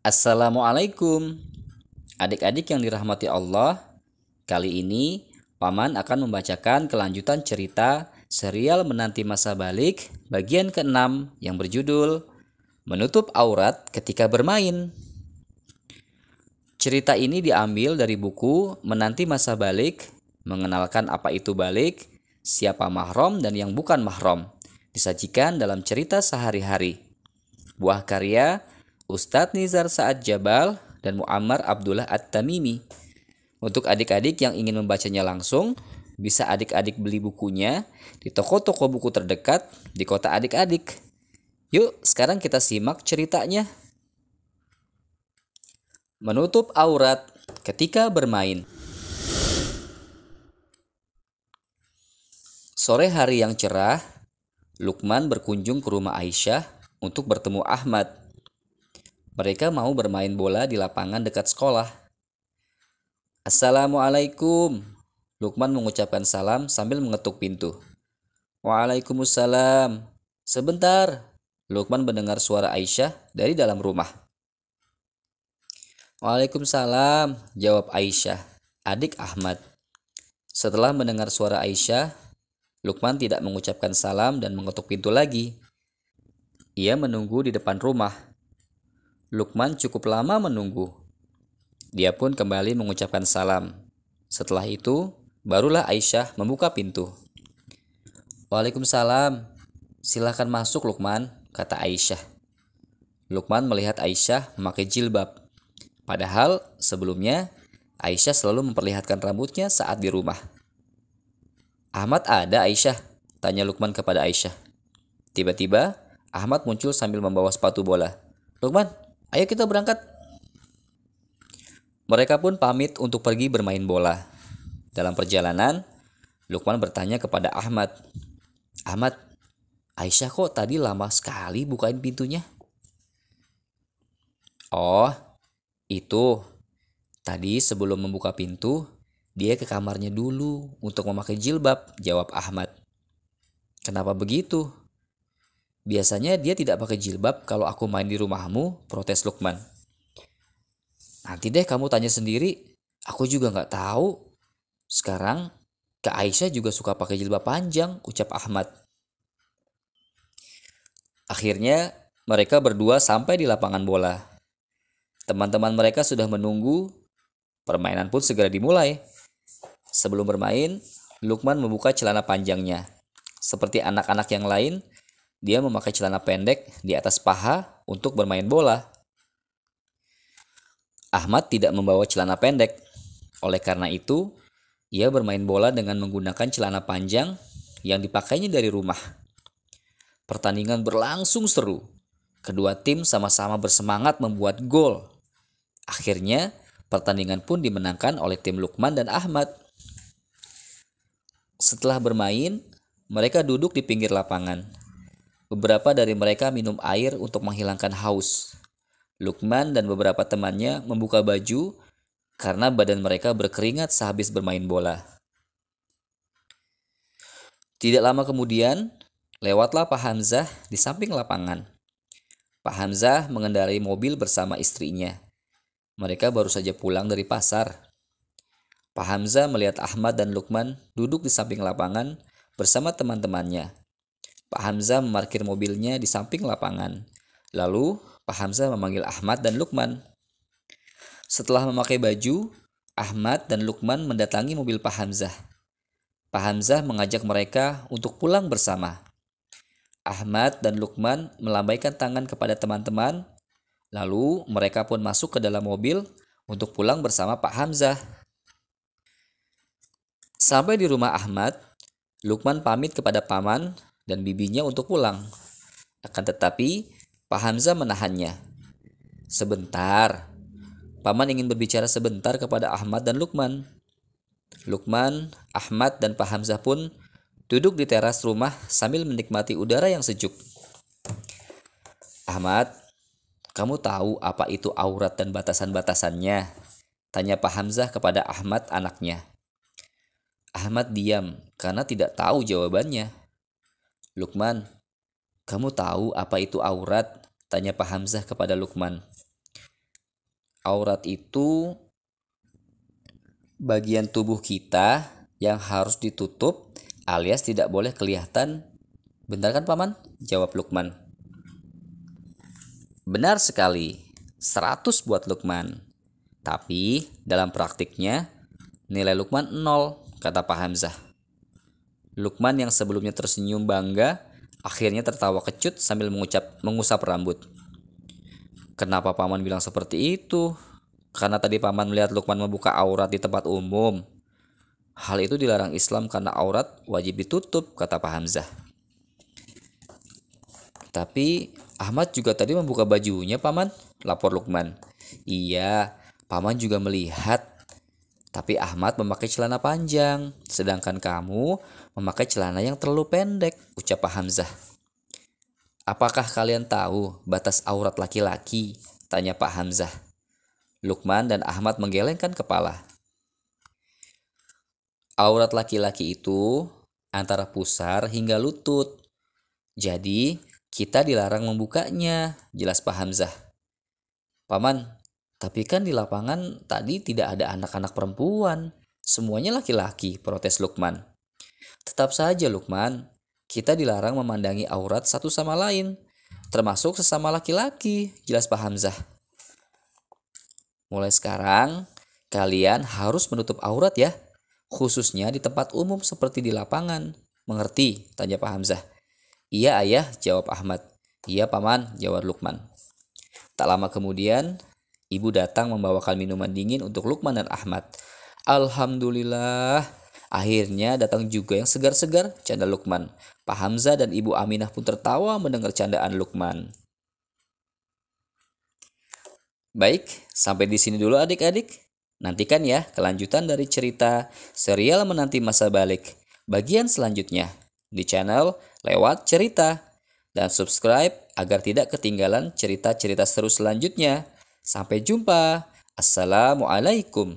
Assalamualaikum. Adik-adik yang dirahmati Allah, kali ini Paman akan membacakan kelanjutan cerita serial Menanti Masa Balik bagian ke-6 yang berjudul Menutup Aurat Ketika Bermain. Cerita ini diambil dari buku Menanti Masa Balik, mengenalkan apa itu balik, siapa mahram dan yang bukan mahram, disajikan dalam cerita sehari-hari. Buah karya Ustadz Nizar Saad Jabal dan Muammar Abdullah At-Tamimi. Untuk adik-adik yang ingin membacanya langsung, bisa adik-adik beli bukunya di toko-toko buku terdekat di kota adik-adik. Yuk, sekarang kita simak ceritanya. Menutup aurat ketika bermain. Sore hari yang cerah, Lukman berkunjung ke rumah Aisyah untuk bertemu Ahmad. Mereka mau bermain bola di lapangan dekat sekolah. Assalamualaikum. Lukman mengucapkan salam sambil mengetuk pintu. Waalaikumsalam. Sebentar. Lukman mendengar suara Aisyah dari dalam rumah. Waalaikumsalam, jawab Aisyah, adik Ahmad. Setelah mendengar suara Aisyah, Lukman tidak mengucapkan salam dan mengetuk pintu lagi. Ia menunggu di depan rumah. Lukman cukup lama menunggu. Dia pun kembali mengucapkan salam. Setelah itu, barulah Aisyah membuka pintu. Waalaikumsalam. Silakan masuk Lukman, kata Aisyah. Lukman melihat Aisyah memakai jilbab. Padahal sebelumnya Aisyah selalu memperlihatkan rambutnya saat di rumah. Ahmad ada Aisyah? Tanya Lukman kepada Aisyah. Tiba-tiba Ahmad muncul sambil membawa sepatu bola. Lukman, ayo kita berangkat. Mereka pun pamit untuk pergi bermain bola. Dalam perjalanan, Lukman bertanya kepada Ahmad. Ahmad, Aisyah kok tadi lama sekali bukain pintunya? Oh, itu. Tadi sebelum membuka pintu, dia ke kamarnya dulu untuk memakai jilbab, jawab Ahmad. Kenapa begitu? Biasanya dia tidak pakai jilbab kalau aku main di rumahmu, protes Lukman. Nanti deh kamu tanya sendiri, aku juga nggak tahu. Sekarang, Kak Aisyah juga suka pakai jilbab panjang, ucap Ahmad. Akhirnya, mereka berdua sampai di lapangan bola. Teman-teman mereka sudah menunggu, permainan pun segera dimulai. Sebelum bermain, Lukman membuka celana panjangnya. Seperti anak-anak yang lain, dia memakai celana pendek di atas paha untuk bermain bola. Ahmad tidak membawa celana pendek. Oleh karena itu, ia bermain bola dengan menggunakan celana panjang yang dipakainya dari rumah. Pertandingan berlangsung seru. Kedua tim sama-sama bersemangat membuat gol. Akhirnya, pertandingan pun dimenangkan oleh tim Lukman dan Ahmad. Setelah bermain, mereka duduk di pinggir lapangan. Beberapa dari mereka minum air untuk menghilangkan haus. Lukman dan beberapa temannya membuka baju karena badan mereka berkeringat sehabis bermain bola. Tidak lama kemudian, lewatlah Pak Hamzah di samping lapangan. Pak Hamzah mengendarai mobil bersama istrinya. Mereka baru saja pulang dari pasar. Pak Hamzah melihat Ahmad dan Lukman duduk di samping lapangan bersama teman-temannya. Pak Hamzah memarkir mobilnya di samping lapangan. Lalu, Pak Hamzah memanggil Ahmad dan Lukman. Setelah memakai baju, Ahmad dan Lukman mendatangi mobil Pak Hamzah. Pak Hamzah mengajak mereka untuk pulang bersama. Ahmad dan Lukman melambaikan tangan kepada teman-teman, lalu mereka pun masuk ke dalam mobil untuk pulang bersama Pak Hamzah. Sampai di rumah Ahmad, Lukman pamit kepada paman dan bibinya untuk pulang. Akan tetapi, Pak Hamzah menahannya. Sebentar, paman ingin berbicara sebentar kepada Ahmad dan Lukman. Lukman, Ahmad, dan Pak Hamzah pun duduk di teras rumah sambil menikmati udara yang sejuk. Ahmad, kamu tahu apa itu aurat dan batasan-batasannya? Tanya Pak Hamzah kepada Ahmad anaknya. Ahmad diam karena tidak tahu jawabannya. Lukman, kamu tahu apa itu aurat? Tanya Pak Hamzah kepada Lukman. Aurat itu bagian tubuh kita yang harus ditutup alias tidak boleh kelihatan. Benar kan Paman? Jawab Lukman. Benar sekali, 100 buat Lukman. Tapi dalam praktiknya nilai Lukman 0, kata Pak Hamzah. Lukman yang sebelumnya tersenyum bangga, akhirnya tertawa kecut sambil mengusap rambut. Kenapa Paman bilang seperti itu? Karena tadi Paman melihat Lukman membuka aurat di tempat umum. Hal itu dilarang Islam karena aurat wajib ditutup, kata Pak Hamzah. Tapi Ahmad juga tadi membuka bajunya Paman, lapor Lukman. Iya, Paman juga melihat. Tapi Ahmad memakai celana panjang, sedangkan kamu memakai celana yang terlalu pendek, ucap Pak Hamzah. Apakah kalian tahu batas aurat laki-laki? Tanya Pak Hamzah. Lukman dan Ahmad menggelengkan kepala. Aurat laki-laki itu antara pusar hingga lutut. Jadi kita dilarang membukanya, jelas Pak Hamzah. Paman, tapi kan di lapangan tadi tidak ada anak-anak perempuan. Semuanya laki-laki, protes Lukman. Tetap saja Lukman, kita dilarang memandangi aurat satu sama lain, termasuk sesama laki-laki, jelas Pak Hamzah. Mulai sekarang, kalian harus menutup aurat ya, khususnya di tempat umum seperti di lapangan. Mengerti? Tanya Pak Hamzah. Iya ayah, jawab Ahmad. Iya Paman, jawab Lukman. Tak lama kemudian, ibu datang membawakan minuman dingin untuk Lukman dan Ahmad. Alhamdulillah, akhirnya datang juga yang segar-segar, canda Lukman. Pak Hamzah dan Ibu Aminah pun tertawa mendengar candaan Lukman. Baik, sampai di sini dulu adik-adik. Nantikan ya kelanjutan dari cerita serial Menanti Masa Balik bagian selanjutnya di channel Lewat Cerita. Dan subscribe agar tidak ketinggalan cerita-cerita seru selanjutnya. Sampai jumpa. Assalamualaikum.